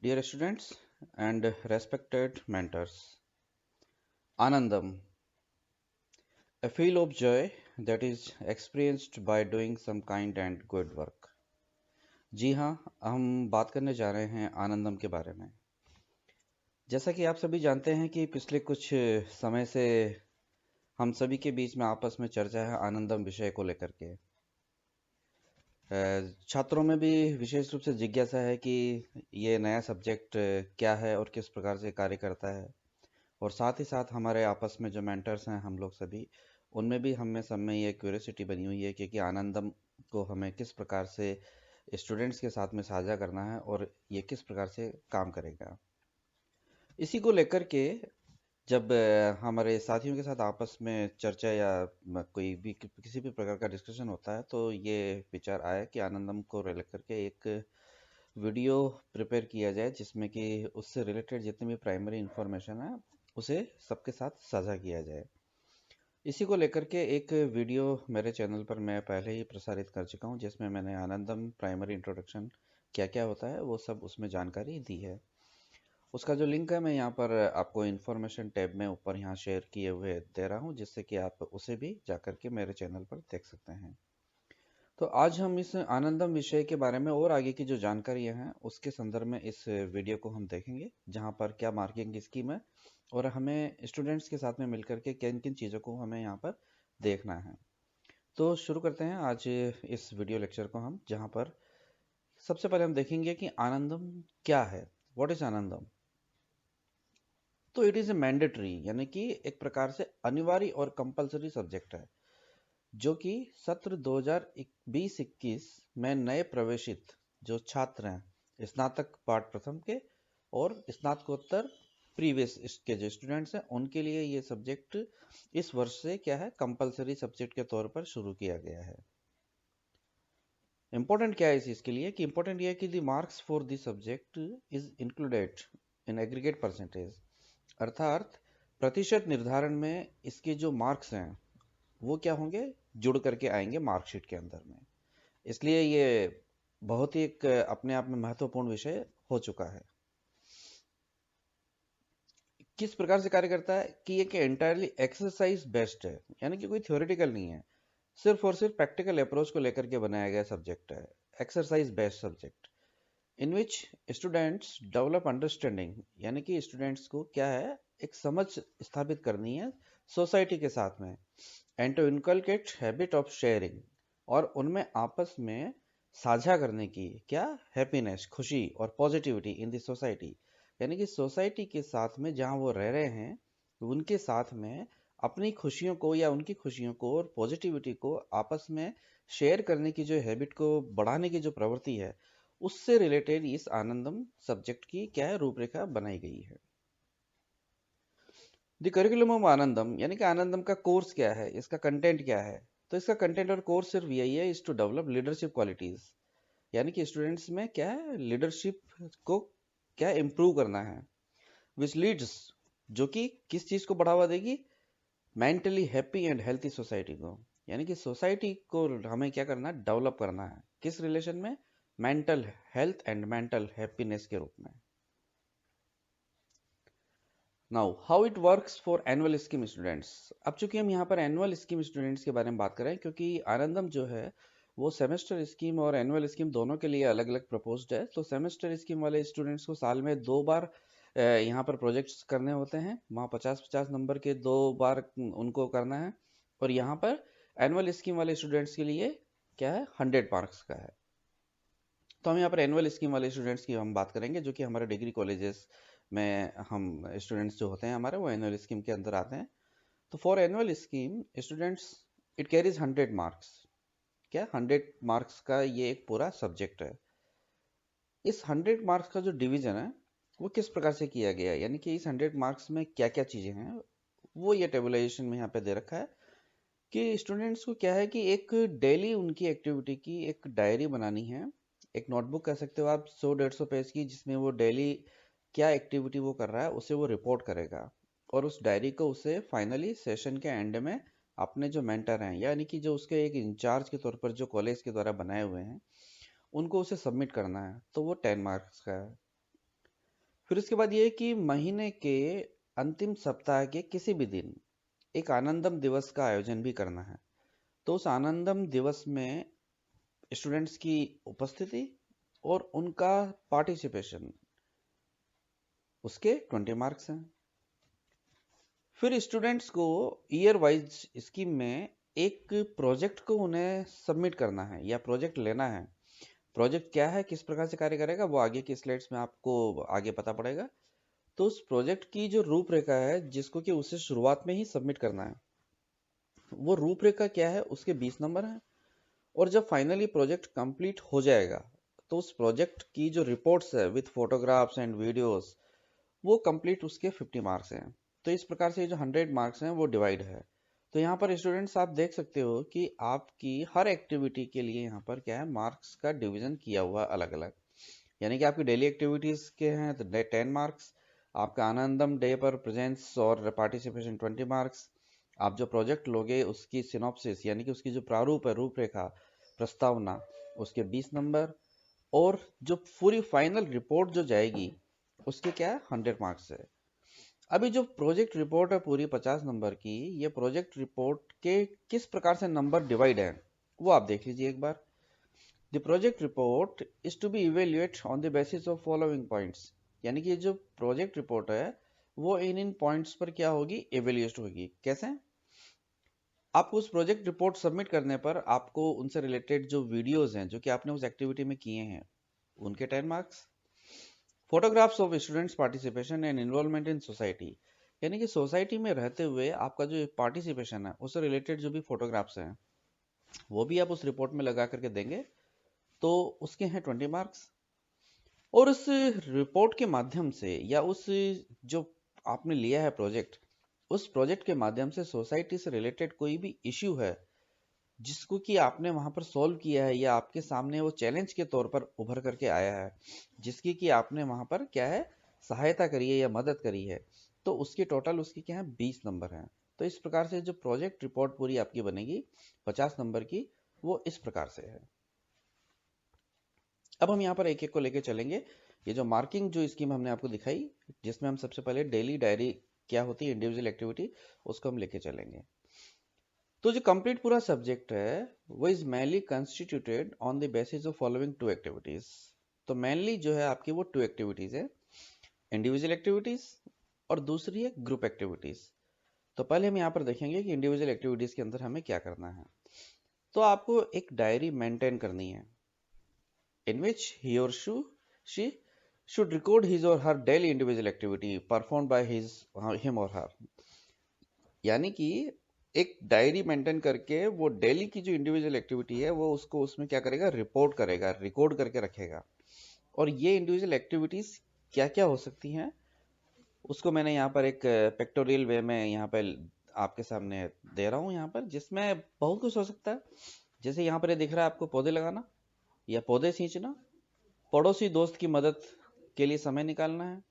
Dear students and respected mentors, Anandam, a feel of joy that is experienced by doing some kind and good work. जी हाँ, हम बात करने जा रहे हैं आनंदम के बारे में। जैसा कि आप सभी जानते हैं कि पिछले कुछ समय से हम सभी के बीच में आपस में चर्चा है आनंदम विषय को लेकर के। छात्रों में भी विशेष रूप से जिज्ञासा है कि ये नया सब्जेक्ट क्या है और किस प्रकार से कार्य करता है। और साथ ही साथ हमारे आपस में जो मेंटर्स हैं हम लोग सभी उनमें भी हमें सब में ये क्यूरियोसिटी बनी हुई है कि आनंदम को हमें किस प्रकार से स्टूडेंट्स के साथ में साझा करना है और ये किस प्रकार से काम करेगा। इसी को लेकर के जब हमारे साथियों के साथ आपस में चर्चा या कोई भी किसी भी प्रकार का डिस्कशन होता है तो ये विचार आया कि आनंदम को लेकर के एक वीडियो प्रिपेयर किया जाए जिसमें कि उससे रिलेटेड जितनी भी प्राइमरी इंफॉर्मेशन है उसे सबके साथ साझा किया जाए। इसी को लेकर के एक वीडियो मेरे चैनल पर मैं पहले ही प्रसारित कर चुका हूं जिसमें मैंने आनंदम प्राइमरी इंट्रोडक्शन क्या क्या होता है वो सब उसमें जानकारी दी है। उसका जो लिंक है मैं यहाँ पर आपको इन्फॉर्मेशन टैब में ऊपर यहाँ शेयर किए हुए दे रहा हूँ जिससे कि आप उसे भी जाकर के मेरे चैनल पर देख सकते हैं। तो आज हम इस आनंदम विषय के बारे में और आगे की जो जानकारियां हैं उसके संदर्भ में इस वीडियो को हम देखेंगे जहां पर क्या मार्किंग स्कीम है और हमें स्टूडेंट्स के साथ में मिलकर के किन किन चीज़ों को हमें यहाँ पर देखना है। तो शुरू करते हैं आज इस वीडियो लेक्चर को हम जहाँ पर सबसे पहले हम देखेंगे कि आनंदम क्या है। व्हाट इज आनंदम? तो इट इज़ ए मैंडेटरी यानी कि एक प्रकार से अनिवार्य और कंपलसरी सब्जेक्ट है जो कि सत्र 2020-21 में नए प्रवेशित जो छात्र हैं स्नातक पाठ प्रथम के और स्नातकोत्तर प्रीवियस के जो स्टूडेंट्स हैं उनके लिए ये सब्जेक्ट इस वर्ष से क्या है कंपलसरी सब्जेक्ट के तौर पर शुरू किया गया है। इम्पोर्टेंट क्या है इस चीज़ के लिए कि इम्पोर्टेंट ये है कि the marks for the subject is included in aggregate percentage, अर्थात प्रतिशत निर्धारण में इसके जो मार्क्स हैं वो क्या होंगे जुड़ करके आएंगे मार्कशीट के अंदर में। इसलिए ये बहुत ही एक अपने आप में महत्वपूर्ण विषय हो चुका है। किस प्रकार से कार्य करता है कि ये कि एंटायरली एक्सरसाइज बेस्ड है यानी कि कोई थ्योरेटिकल नहीं है, सिर्फ और सिर्फ प्रैक्टिकल अप्रोच को लेकर के बनाया गया सब्जेक्ट है। Exercise based subject in which students develop understanding यानी कि स्टूडेंट्स को क्या है एक समझ स्थापित करनी है सोसाइटी के साथ में and to inculcate habit of sharing और उनमें आपस में साझा करने की क्या हैप्पीनेस खुशी और पॉजिटिविटी इन द सोसाइटी यानी कि सोसाइटी के साथ में जहाँ वो रह रहे हैं उनके साथ में अपनी खुशियों को या उनकी खुशियों को और पॉजिटिविटी को आपस में शेयर करने की जो हैबिट को बढ़ाने की जो प्रवृत्ति है उससे रिलेटेड इस आनंदम सब्जेक्ट की क्या है रूपरेखा बनाई गई है। द करिकुलम ऑफ आनंदम यानी कि आनंदम का कोर्स क्या है, इसका कंटेंट क्या है। तो इसका कंटेंट और कोर्स सिर्फ यही है is to develop leadership qualities यानी कि स्टूडेंट्स में क्या है लीडरशिप को क्या इम्प्रूव करना है विच लीड्स जो कि किस चीज को बढ़ावा देगी mentally happy and healthy society को यानी कि सोसाइटी को हमें क्या करना है डेवलप करना है किस रिलेशन में mental health and mental happiness के रूप में। Now how it works for annual scheme students. अब चूंकि हम यहाँ पर एनुअल स्कीम स्टूडेंट्स के बारे में बात करें क्योंकि आनंदम जो है वो सेमेस्टर स्कीम और एनुअल स्कीम दोनों के लिए अलग अलग प्रपोज्ड है। तो सेमेस्टर स्कीम वाले स्टूडेंट्स को साल में 2 बार यहाँ पर प्रोजेक्ट्स करने होते हैं, वहाँ 50-50 नंबर के 2 बार उनको करना है। और यहाँ पर एनुअल स्कीम वाले स्टूडेंट्स के लिए क्या है 100 मार्क्स का है। तो हम यहाँ पर एनुअल स्कीम वाले स्टूडेंट्स की हम बात करेंगे जो कि हमारे डिग्री कॉलेजेस में हम स्टूडेंट्स जो होते हैं हमारे वो एनुअल स्कीम के अंदर आते हैं। तो for annual scheme students it carries 100 marks. क्या 100 मार्क्स का ये एक पूरा सब्जेक्ट है। इस 100 मार्क्स का जो डिवीजन है वो किस प्रकार से किया गया है यानी कि इस 100 मार्क्स में क्या क्या चीज़ें हैं वो ये टेबुलाइजेशन में यहाँ पे दे रखा है कि स्टूडेंट्स को क्या है कि एक डेली उनकी एक्टिविटी की एक डायरी बनानी है, एक नोटबुक कह सकते हो आप 100-150 पेज की जिसमें वो डेली क्या एक्टिविटी वो कर रहा है उसे वो रिपोर्ट करेगा और उस डायरी को उसे फाइनली सेशन के एंड में अपने जो मेंटर हैं यानी कि जो उसके एक इंचार्ज के तौर पर जो कॉलेज के द्वारा बनाए हुए हैं उनको उसे सबमिट करना है। तो वो 10 मार्क्स का है। फिर उसके बाद ये है कि महीने के अंतिम सप्ताह के किसी भी दिन एक आनंदम दिवस का आयोजन भी करना है। तो उस आनंदम दिवस में स्टूडेंट्स की उपस्थिति और उनका पार्टिसिपेशन, उसके 20 मार्क्स हैं। फिर स्टूडेंट्स को ईयर वाइज स्कीम में एक प्रोजेक्ट को उन्हें सबमिट करना है या प्रोजेक्ट लेना है। प्रोजेक्ट क्या है, किस प्रकार से कार्य करेगा, वो आगे की स्लाइड्स में आपको आगे पता पड़ेगा। तो उस प्रोजेक्ट की जो रूपरेखा है, जिसको कि उसे शुरुआत में ही सबमिट करना है, वो रूपरेखा क्या है, उसके 20 नंबर हैं। और जब फाइनली प्रोजेक्ट कंप्लीट हो जाएगा, तो उस प्रोजेक्ट की जो रिपोर्ट्स है विथ फोटोग्राफ्स एंड वीडियोस, वो कंप्लीट उसके 50 मार्क्स हैं। तो इस प्रकार से जो 100 मार्क्स हैं वो डिवाइड है। तो यहाँ पर स्टूडेंट्स आप देख सकते हो कि आपकी हर एक्टिविटी के लिए यहाँ पर क्या है, मार्क्स का डिवीजन किया हुआ अलग अलग। यानी कि आपकी डेली एक्टिविटीज के हैं तो 10 मार्क्स, आपका आनंदम डे पर प्रेजेंस और पार्टिसिपेशन 20 मार्क्स, आप जो प्रोजेक्ट लोगे उसकी सिनॉप्सिस यानी कि उसकी जो प्रारूप है, रूपरेखा, प्रस्तावना, उसके 20 नंबर, और जो पूरी फाइनल रिपोर्ट जो जाएगी उसके क्या है, 100 मार्क्स है। अभी जो प्रोजेक्ट रिपोर्ट है पूरी 50 नंबर की, ये प्रोजेक्ट रिपोर्ट के किस प्रकार से नंबर डिवाइड है वो आप देख लीजिए एक बार। The project report is to be evaluated on the basis of following points। यानी कि जो प्रोजेक्ट रिपोर्ट है वो इन पॉइंट्स पर क्या होगी, एवेल्यूएट होगी। कैसे? आपको उस प्रोजेक्ट रिपोर्ट सबमिट करने पर आपको उनसे रिलेटेड जो वीडियोस हैं जो कि आपने उस एक्टिविटी में किए हैं, उनके 10 marks. Photographs of students participation and involvement in society, यानी कि सोसाइटी में रहते हुए आपका जो पार्टिसिपेशन है उससे रिलेटेड जो भी फोटोग्राफ्स हैं वो भी आप उस रिपोर्ट में लगा करके देंगे, तो उसके हैं 20 मार्क्स। और उस रिपोर्ट के माध्यम से या उस जो आपने लिया है प्रोजेक्ट, उस प्रोजेक्ट के माध्यम से सोसाइटी से रिलेटेड कोई भी इश्यू है जिसको कि आपने वहां पर सॉल्व किया है या आपके सामने वो चैलेंज के तौर पर उभर करके आया है, जिसकी कि आपने वहां पर क्या है, सहायता करी है या मदद करी है, तो उसकी टोटल उसकी क्या है, 20 नंबर है। तो इस प्रकार से जो प्रोजेक्ट रिपोर्ट पूरी आपकी बनेगी 50 नंबर की, वो इस प्रकार से है। अब हम यहाँ पर एक एक को लेके चलेंगे। ये जो मार्किंग जो स्कीम हमने आपको दिखाई, जिसमें हम सबसे पहले डेली डायरी क्या होती है, इंडिविजुअल एक्टिविटी, उसको हम लेके चलेंगे। तो जो कंप्लीट पूरा सब्जेक्ट है वो is mainly constituted on the basis of following 2 activities. तो मेनली जो है आपकी वो 2 एक्टिविटीज है, इंडिविजुअल एक्टिविटीज और दूसरी है ग्रुप एक्टिविटीज। तो पहले हम यहाँ पर देखेंगे कि इंडिविजुअल एक्टिविटीज के अंदर हमें क्या करना है। तो आपको एक डायरी मेंटेन करनी है in which he or she should record his or her daily individual activity performed by him or her। यानी कि एक डायरी मेंटेन करके वो डेली की जो इंडिविजुअल एक्टिविटी है वो उसको उसमें क्या करेगा, रिपोर्ट करेगा, रिकॉर्ड करके रखेगा। और ये इंडिविजुअल एक्टिविटीज क्या क्या हो सकती हैं, उसको मैंने यहाँ पर एक पेक्टोरियल वे में यहाँ पर आपके सामने दे रहा हूँ यहाँ पर, जिसमें बहुत कुछ हो सकता है। जैसे यहाँ पर ये दिख रहा है आपको, पौधे लगाना या पौधे सींचना, पड़ोसी दोस्त की मदद के लिए समय निकालना है,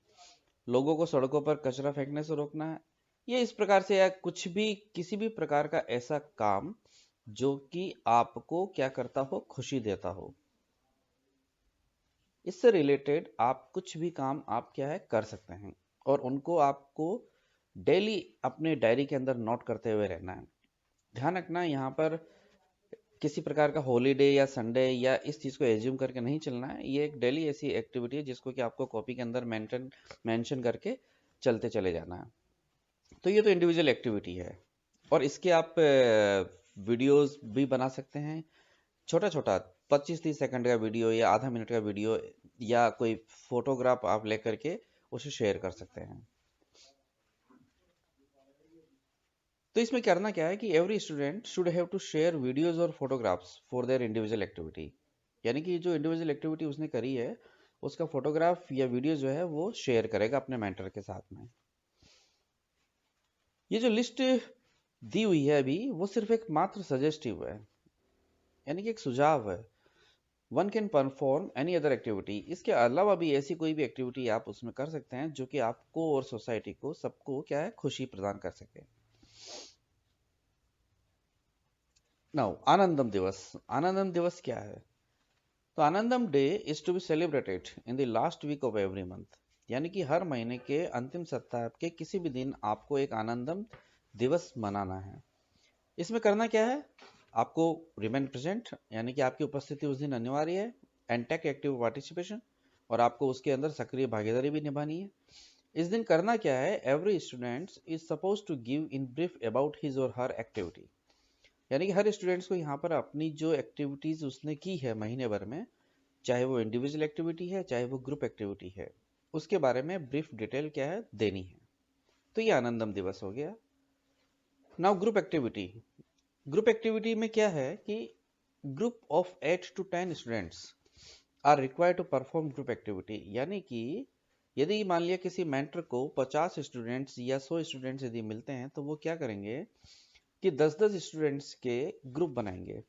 लोगों को सड़कों पर कचरा फेंकने से रोकना है। ये इस प्रकार से या कुछ भी, किसी भी प्रकार का ऐसा काम जो कि आपको क्या करता हो, खुशी देता हो, इससे रिलेटेड आप कुछ भी काम आप क्या है कर सकते हैं और उनको आपको डेली अपने डायरी के अंदर नोट करते हुए रहना है। ध्यान रखना यहाँ पर किसी प्रकार का हॉलीडे या संडे या इस चीज़ को एज्यूम करके नहीं चलना है। ये एक डेली ऐसी एक्टिविटी है जिसको कि आपको कॉपी के अंदर मेंशन करके चलते चले जाना है। तो ये तो इंडिविजुअल एक्टिविटी है और इसके आप वीडियोस भी बना सकते हैं, छोटा छोटा 25-30 सेकंड का वीडियो या आधा मिनट का वीडियो या कोई फोटोग्राफ आप लेकर के उसे शेयर कर सकते हैं। तो इसमें करना क्या है कि every student should have to share videos और photographs for their individual activity. यानी कि जो इंडिविजुअल एक्टिविटी उसने करी है उसका फोटोग्राफ या वीडियो जो है वो शेयर करेगा अपने मेंटर के साथ में। ये जो लिस्ट दी हुई है अभी वो सिर्फ एक मात्र सजेस्टिव है, यानी कि एक सुझाव है। One can perform any other activity, इसके अलावा भी ऐसी कोई भी एक्टिविटी आप उसमें कर सकते हैं जो कि आपको और सोसाइटी को सबको क्या है, खुशी प्रदान कर सके। नाउ आनंदम दिवस। आनंदम दिवस क्या है? तो Anandam day is to be celebrated in the last week of every month. यानी कि हर महीने के अंतिम सप्ताह के किसी भी दिन आपको एक आनंदम दिवस मनाना है। इसमें करना क्या है, आपको रिमेन प्रेजेंट यानी कि आपकी उपस्थिति उस दिन अनिवार्य है, एंड टेक एक्टिव पार्टिसिपेशन, और आपको उसके अंदर सक्रिय भागीदारी भी निभानी है। इस दिन करना क्या है, every student is suppose to give in brief about his और हर एक्टिविटी, यानी कि हर स्टूडेंट्स को यहाँ पर अपनी जो एक्टिविटीज उसने की है महीने भर में, चाहे वो इंडिविजुअल एक्टिविटी है चाहे वो ग्रुप एक्टिविटी है, उसके बारे में ब्रीफ डिटेल क्या है देनी है। तो ये आनंदम दिवस हो गया। Now group activity. Group activity में क्या है कि group of 8 to 10 students are required to perform group activity, यानी कि यदि मान लिया किसी मेंटर को 50 स्टूडेंट्स या 100 स्टूडेंट्स यदि मिलते हैं तो वो क्या करेंगे कि 10-10 स्टूडेंट्स के ग्रुप बनाएंगे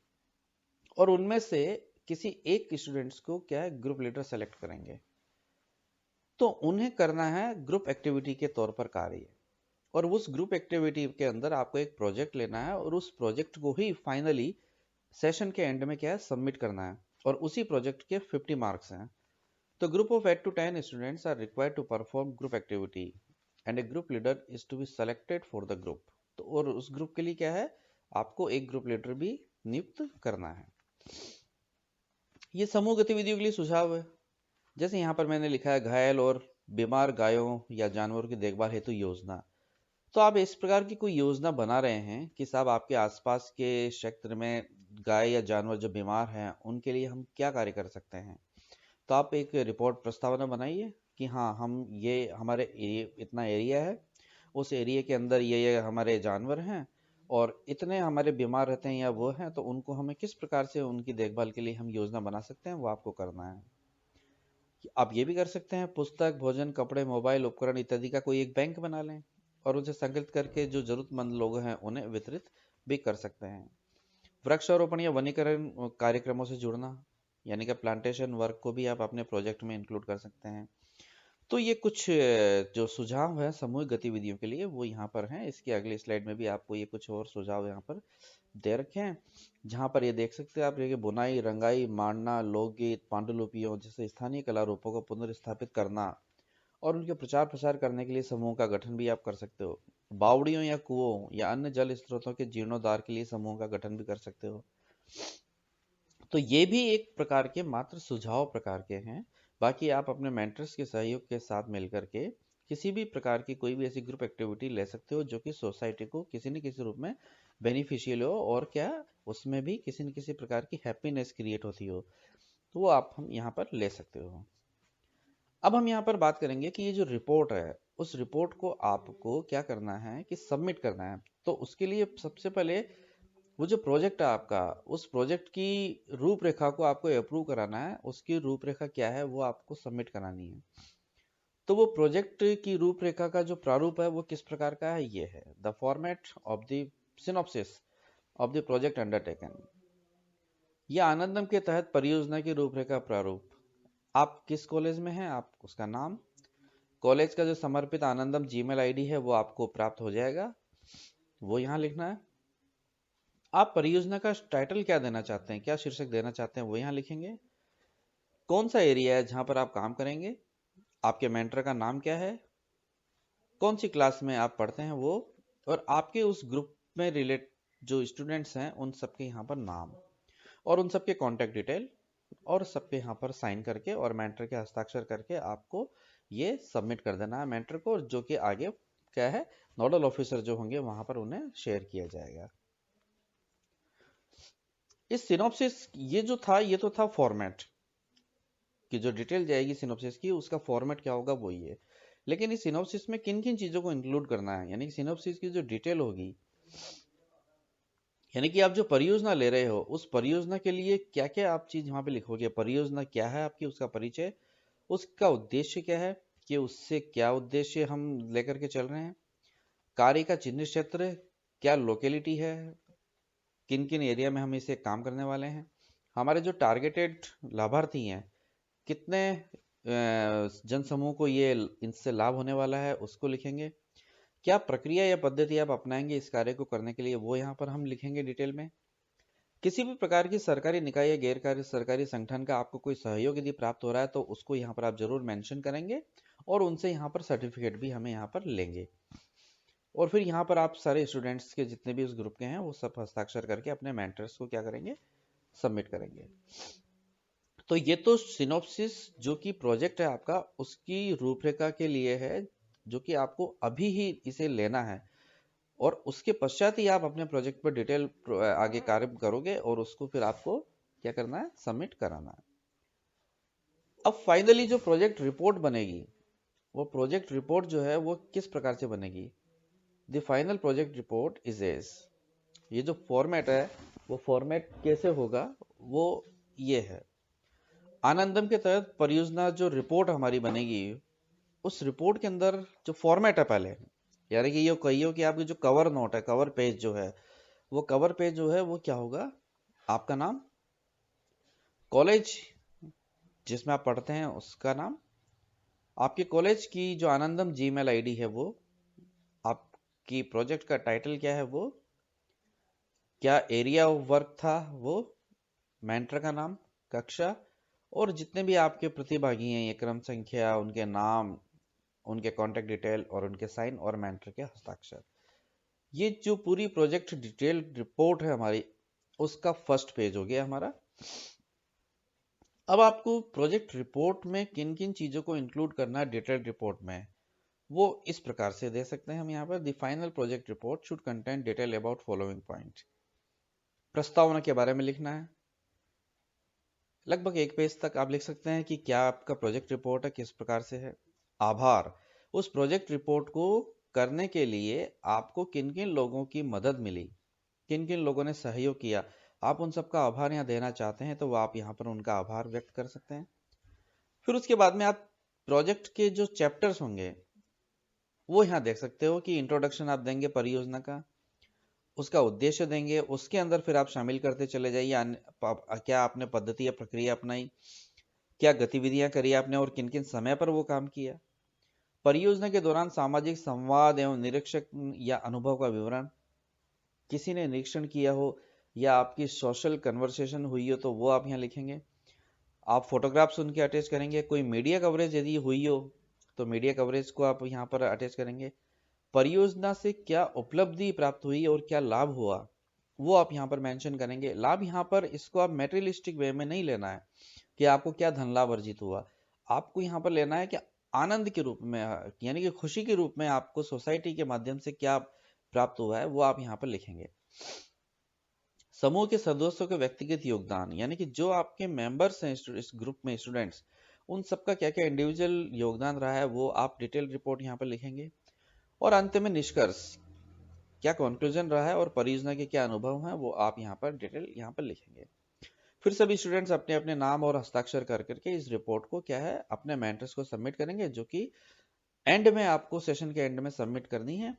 और उनमें से किसी एक स्टूडेंट्स को क्या है ग्रुप लीडर सेलेक्ट करेंगे। तो उन्हें करना है ग्रुप एक्टिविटी के तौर पर कार्य, और उस ग्रुप एक्टिविटी के अंदर आपको एक प्रोजेक्ट लेना है और उस प्रोजेक्ट को ही फाइनली सेशन के एंड में क्या है सबमिट करना है, और उसी प्रोजेक्ट के 50 मार्क्स हैं। तो group of 8 to 10 students are required to perform group activity and a group leader is to be selected for the group. तो और उस ग्रुप के लिए क्या है, आपको एक ग्रुप लीडर भी नियुक्त करना है। ये समूह गतिविधियों के लिए सुझाव है। जैसे यहाँ पर मैंने लिखा है घायल और बीमार गायों या जानवरों की देखभाल हेतु योजना। तो आप इस प्रकार की कोई योजना बना रहे हैं कि साहब आपके आसपास के क्षेत्र में गाय या जानवर जो बीमार हैं उनके लिए हम क्या कार्य कर सकते हैं। तो आप एक रिपोर्ट प्रस्तावना बनाइए कि हाँ हम ये हमारे इतना एरिया है, उस एरिया के अंदर ये हमारे जानवर हैं और इतने हमारे बीमार रहते हैं या वो हैं, तो उनको हमें किस प्रकार से उनकी देखभाल के लिए हम योजना बना सकते हैं, वो आपको करना है। आप ये भी कर सकते हैं पुस्तक, भोजन, कपड़े, मोबाइल, उपकरण इत्यादि का कोई एक बैंक बना लें और उसे संकलित करके जो जरूरतमंद लोग हैं उन्हें वितरित भी कर सकते हैं। वृक्षारोपण या वनीकरण कार्यक्रमों से जुड़ना, यानी कि प्लांटेशन वर्क को भी आप अपने प्रोजेक्ट में इंक्लूड कर सकते हैं। तो ये कुछ जो सुझाव है सामूहिक गतिविधियों के लिए वो यहाँ पर हैं। इसकी अगली स्लाइड में भी आपको ये कुछ और सुझाव यहाँ पर दे रखे हैं, जहाँ पर ये देख सकते हैं आप, ये बुनाई, रंगाई, मांडना, लोकगीत, पांडुलिपियों जैसे स्थानीय कला रूपों को पुनर्स्थापित करना और उनके प्रचार प्रसार करने के लिए समूह का गठन भी आप कर सकते हो। बावड़ियों या कुओं या अन्य जल स्रोतों के जीर्णोद्धार के लिए समूह का गठन भी कर सकते हो। तो ये भी एक प्रकार के मात्र सुझाव प्रकार के हैं। बाकी आप अपने मेंटर्स के सहयोग के साथ मिलकर के किसी भी प्रकार की कोई भी ऐसी ग्रुप एक्टिविटी ले सकते हो जो कि सोसाइटी को किसी न किसी रूप में बेनिफिशियल हो और क्या उसमें भी किसी न किसी प्रकार की हैप्पीनेस क्रिएट होती हो, तो वो आप हम यहाँ पर ले सकते हो। अब हम यहाँ पर बात करेंगे कि ये जो रिपोर्ट है उस रिपोर्ट को आपको क्या करना है कि सबमिट करना है। तो उसके लिए सबसे पहले वो जो प्रोजेक्ट है आपका, उस प्रोजेक्ट की रूपरेखा को आपको अप्रूव कराना है। उसकी रूपरेखा क्या है वो आपको सबमिट करानी है। तो वो प्रोजेक्ट की रूपरेखा का जो प्रारूप है वो किस प्रकार का है, ये है the format of the synopsis of the project undertaken. यह आनंदम के तहत परियोजना की रूपरेखा प्रारूप। आप किस कॉलेज में हैं, आप उसका नाम, कॉलेज का जो समर्पित आनंदम जीमेल आईडी है वो आपको प्राप्त हो जाएगा, वो यहाँ लिखना है। आप परियोजना का टाइटल क्या देना चाहते हैं, क्या शीर्षक देना चाहते हैं, वो यहाँ लिखेंगे। कौन सा एरिया है जहां पर आप काम करेंगे, आपके मेंटर का नाम क्या है, कौन सी क्लास में आप पढ़ते हैं वो, और आपके उस ग्रुप में रिलेट जो स्टूडेंट्स हैं उन सबके यहाँ पर नाम और उन सबके कॉन्टेक्ट डिटेल और सबके यहाँ पर साइन करके और मेंटर के हस्ताक्षर करके आपको ये सबमिट कर देना है मेंटर को, जो कि आगे क्या है नोडल ऑफिसर जो होंगे वहां पर उन्हें शेयर किया जाएगा। इस सिनॉप्सिस ये जो था ये तो था फॉर्मेट कि जो डिटेल जाएगी सिनॉप्सिस की उसका फॉर्मेट क्या होगा वो ये। लेकिन इस सिनॉप्सिस में किन किन चीजों को इंक्लूड करना है, यानी कि सिनॉप्सिस की जो डिटेल होगी, यानी कि आप जो परियोजना ले रहे हो उस परियोजना के लिए क्या क्या आप चीज वहां पे लिखोगे, परियोजना क्या है आपकी, उसका परिचय, उसका उद्देश्य क्या है कि उससे क्या उद्देश्य हम लेकर के चल रहे हैं, कार्य का चिन्ह क्षेत्र, क्या लोकेलिटी है, किन किन एरिया में हम इसे काम करने वाले हैं, हमारे जो टारगेटेड लाभार्थी हैं कितने जनसमूह को ये इनसे लाभ होने वाला है उसको लिखेंगे, क्या प्रक्रिया या पद्धति आप अपनाएंगे इस कार्य को करने के लिए वो यहाँ पर हम लिखेंगे डिटेल में। किसी भी प्रकार की सरकारी निकाय या गैर सरकारी संगठन का आपको कोई सहयोग यदि प्राप्त हो रहा है तो उसको यहाँ पर आप जरूर मेंशन करेंगे और उनसे यहाँ पर सर्टिफिकेट भी हमें यहाँ पर लेंगे। और फिर यहाँ पर आप सारे स्टूडेंट्स के जितने भी उस ग्रुप के हैं वो सब हस्ताक्षर करके अपने मेंटर्स को क्या करेंगे, सबमिट करेंगे। तो ये तो सिनॉप्सिस जो कि प्रोजेक्ट है आपका उसकी रूपरेखा के लिए है, जो कि आपको अभी ही इसे लेना है और उसके पश्चात ही आप अपने प्रोजेक्ट पर डिटेल आगे कार्य करोगे और उसको फिर आपको क्या करना है, सबमिट कराना है। अब फाइनली जो प्रोजेक्ट रिपोर्ट बनेगी, वो प्रोजेक्ट रिपोर्ट जो है वो किस प्रकार से बनेगी? The final project report is as, ये जो फॉर्मेट है वो फॉर्मेट कैसे होगा, वो ये है। आनंदम के तहत परियोजना जो रिपोर्ट हमारी बनेगी, उस रिपोर्ट के अंदर जो फॉर्मेट है पहले, यानी कि ये कहिए कि आपकी जो कवर नोट है, कवर पेज जो है, वो कवर पेज जो है वो क्या होगा, आपका नाम, कॉलेज जिसमें आप पढ़ते हैं उसका नाम, आपके कॉलेज की जो आनंदम जीमेल आईडी है वो, आपकी प्रोजेक्ट का टाइटल क्या है वो, क्या एरिया ऑफ वर्क था वो, मेंटर का नाम, कक्षा, और जितने भी आपके प्रतिभागी हैं, ये क्रम संख्या, उनके नाम, उनके कॉन्टेक्ट डिटेल और उनके साइन और मेंटर के हस्ताक्षर। ये जो पूरी प्रोजेक्ट डिटेल रिपोर्ट है हमारी, उसका फर्स्ट पेज हो गया हमारा। अब आपको प्रोजेक्ट रिपोर्ट में किन किन चीजों को इंक्लूड करना है डिटेल रिपोर्ट में, वो इस प्रकार से दे सकते हैं हम यहाँ पर। The final project report should contain detail about following point. प्रस्तावना के बारे में लिखना है, लगभग 1 पेज तक आप लिख सकते हैं कि क्या आपका प्रोजेक्ट रिपोर्ट है, किस प्रकार से है। आभार, उस प्रोजेक्ट रिपोर्ट को करने के लिए आपको किन किन लोगों की मदद मिली, किन किन लोगों ने सहयोग किया, आप उन सबका आभार यहाँ देना चाहते हैं तो आप यहाँ पर उनका आभार व्यक्त कर सकते हैं। फिर उसके बाद में आप प्रोजेक्ट के जो चैप्टर्स होंगे वो यहाँ देख सकते हो कि इंट्रोडक्शन आप देंगे परियोजना का, उसका उद्देश्य देंगे, उसके अंदर फिर आप शामिल करते चले जाइए क्या आपने पद्धति या प्रक्रिया अपनाई, क्या गतिविधियां करी आपने और किन किन समय पर वो काम किया। परियोजना के दौरान सामाजिक संवाद एवं निरीक्षण या अनुभव का विवरण, किसी ने निरीक्षण किया हो या आपकी सोशल कन्वर्सेशन हुई हो तो वो आप यहाँ लिखेंगे। आप फोटोग्राफ्स उनके अटैच करेंगे, कोई मीडिया कवरेज यदि हुई हो तो मीडिया कवरेज को आप यहाँ पर अटैच करेंगे। परियोजना से क्या उपलब्धि प्राप्त हुई और क्या लाभ हुआ वो आप यहाँ पर मेंशन करेंगे। लाभ यहाँ पर इसको आप मेटेरियलिस्टिक वे में नहीं लेना है कि आपको क्या धन लाभ अर्जित हुआ, आपको यहाँ पर लेना है कि आनंद के रूप में, यानी कि खुशी के रूप में आपको सोसाइटी के माध्यम से क्या प्राप्त हुआ है वो आप यहाँ पर लिखेंगे। समूह के सदस्यों के व्यक्तिगत योगदान, यानी कि जो आपके मेंबर्स हैं इस ग्रुप में स्टूडेंट्स, उन सबका क्या क्या इंडिविजुअल योगदान रहा है वो आप डिटेल रिपोर्ट यहाँ पर लिखेंगे। और अंत में निष्कर्ष, क्या कंक्लूजन रहा है और परियोजना के क्या अनुभव हैं वो आप यहाँ पर डिटेल यहाँ पर लिखेंगे। फिर सभी स्टूडेंट्स अपने अपने नाम और हस्ताक्षर कर करके इस रिपोर्ट को क्या है अपने मेंटर्स को सबमिट करेंगे, जो कि एंड में आपको सेशन के एंड में सबमिट करनी है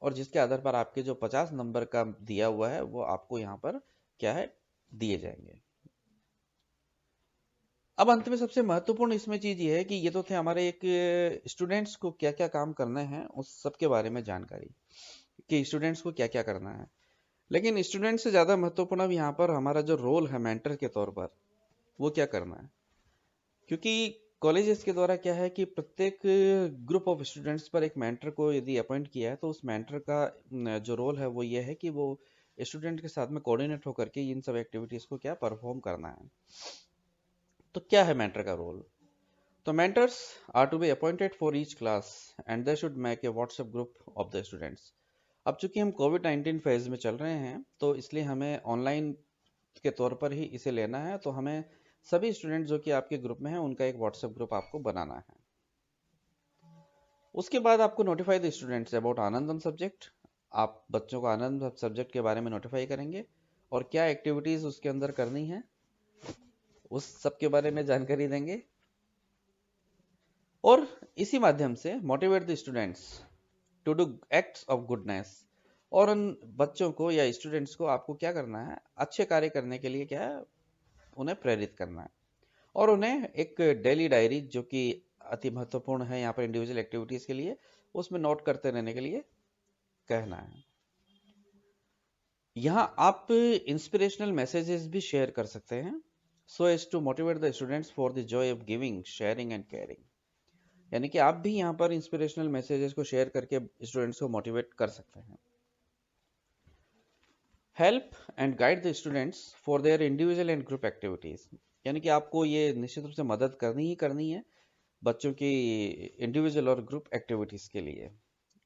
और जिसके आधार पर आपके जो 50 नंबर का दिया हुआ है वो आपको यहाँ पर क्या है दिए जाएंगे। अब अंत में सबसे महत्वपूर्ण इसमें चीज ये है कि ये तो थे हमारे एक स्टूडेंट्स को क्या क्या काम करने हैं उस सब के बारे में जानकारी, कि स्टूडेंट्स को क्या क्या करना है। लेकिन स्टूडेंट से ज्यादा महत्वपूर्ण अब यहाँ पर हमारा जो रोल है मेंटर के तौर पर, वो क्या करना है। क्योंकि कॉलेजेस के द्वारा क्या है कि प्रत्येक ग्रुप ऑफ स्टूडेंट्स पर एक मेंटर को यदि अपॉइंट किया है तो उस मेंटर का जो रोल है वो ये है कि वो स्टूडेंट के साथ में कोऑर्डिनेट होकर के इन सब एक्टिविटीज को क्या परफॉर्म करना है। तो क्या है मेंटर का रोल? तो mentors are to be appointed for each class and they should make a WhatsApp group of the students। अब चूंकि हम कोविड-19 फेज में चल रहे हैं तो इसलिए हमें ऑनलाइन के तौर पर ही इसे लेना है, तो हमें सभी स्टूडेंट जो कि आपके ग्रुप में हैं उनका एक WhatsApp ग्रुप आपको बनाना है। उसके बाद आपको notify the students about Anandam subject, आप बच्चों को आनंद सब्जेक्ट के बारे में नोटिफाई करेंगे और क्या एक्टिविटीज उसके अंदर करनी है उस सब के बारे में जानकारी देंगे और इसी माध्यम से motivate the students to do acts of goodness. और उन बच्चों को या स्टूडेंट्स को आपको क्या करना है, अच्छे कार्य करने के लिए क्या है उन्हें प्रेरित करना है और उन्हें एक डेली डायरी जो कि अति महत्वपूर्ण है यहाँ पर इंडिविजुअल एक्टिविटीज के लिए, उसमें नोट करते रहने के लिए कहना है। यहाँ आप इंस्पिरेशनल मैसेजेस भी शेयर कर सकते हैं so as to motivate the students for the joy of giving, sharing and caring. यानी कि आप भी यहाँ पर इंस्पिरेशनल मैसेजेस को शेयर करके स्टूडेंट्स को मोटिवेट कर सकते हैं। Help and guide the students for their individual and group activities, यानी कि आपको ये निश्चित रूप से मदद करनी ही करनी है बच्चों की इंडिविजुअल और ग्रुप एक्टिविटीज के लिए।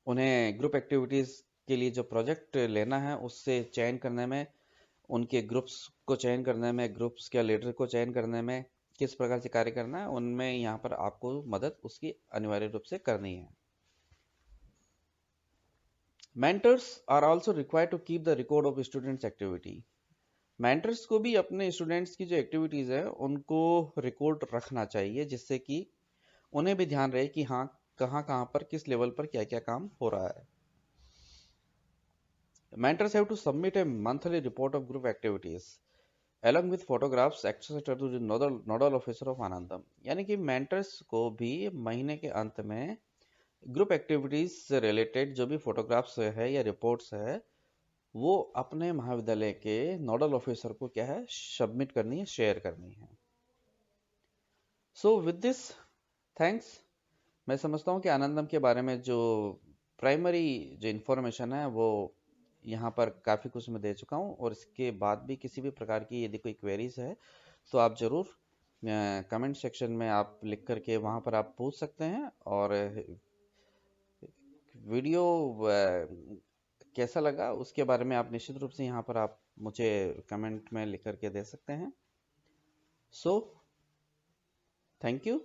उन्हें ग्रुप एक्टिविटीज के लिए जो प्रोजेक्ट लेना है उससे चयन करने में, उनके ग्रुप्स को चयन करने में, ग्रुप्स के लीडर को चयन करने में, किस प्रकार से कार्य करना है, उनमें यहाँ पर आपको मदद उसकी अनिवार्य रूप से करनी है। Mentors are also required to keep the record of students activity. Mentors को भी अपने स्टूडेंट्स की जो एक्टिविटीज है उनको रिकॉर्ड रखना चाहिए, जिससे कि उन्हें भी ध्यान रहे कि हाँ, कहाँ कहाँ पर किस लेवल पर क्या क्या काम हो रहा है। Mentors have to submit a monthly report of group activities along with photographs accessed to the nodal officer of Anandam। यानी कि मेंटर्स को भी महीने के अंत में ग्रुप एक्टिविटीज से रिलेटेड जो भी फोटोग्राफ्स है या रिपोर्ट्स है वो अपने महाविद्यालय के नोडल ऑफिसर को क्या है, सबमिट करनी है, शेयर करनी है। So with this, thanks. मैं समझता हूँ कि आनंदम के बारे में जो प्राइमरी जो इन्फॉर्मेशन है वो यहाँ पर काफ़ी कुछ मैं दे चुका हूँ, और इसके बाद भी किसी भी प्रकार की यदि कोई क्वेरीज है तो आप ज़रूर कमेंट सेक्शन में आप लिख करके वहाँ पर आप पूछ सकते हैं। और वीडियो कैसा लगा उसके बारे में आप निश्चित रूप से यहाँ पर आप मुझे कमेंट में लिख करके दे सकते हैं। So thank you.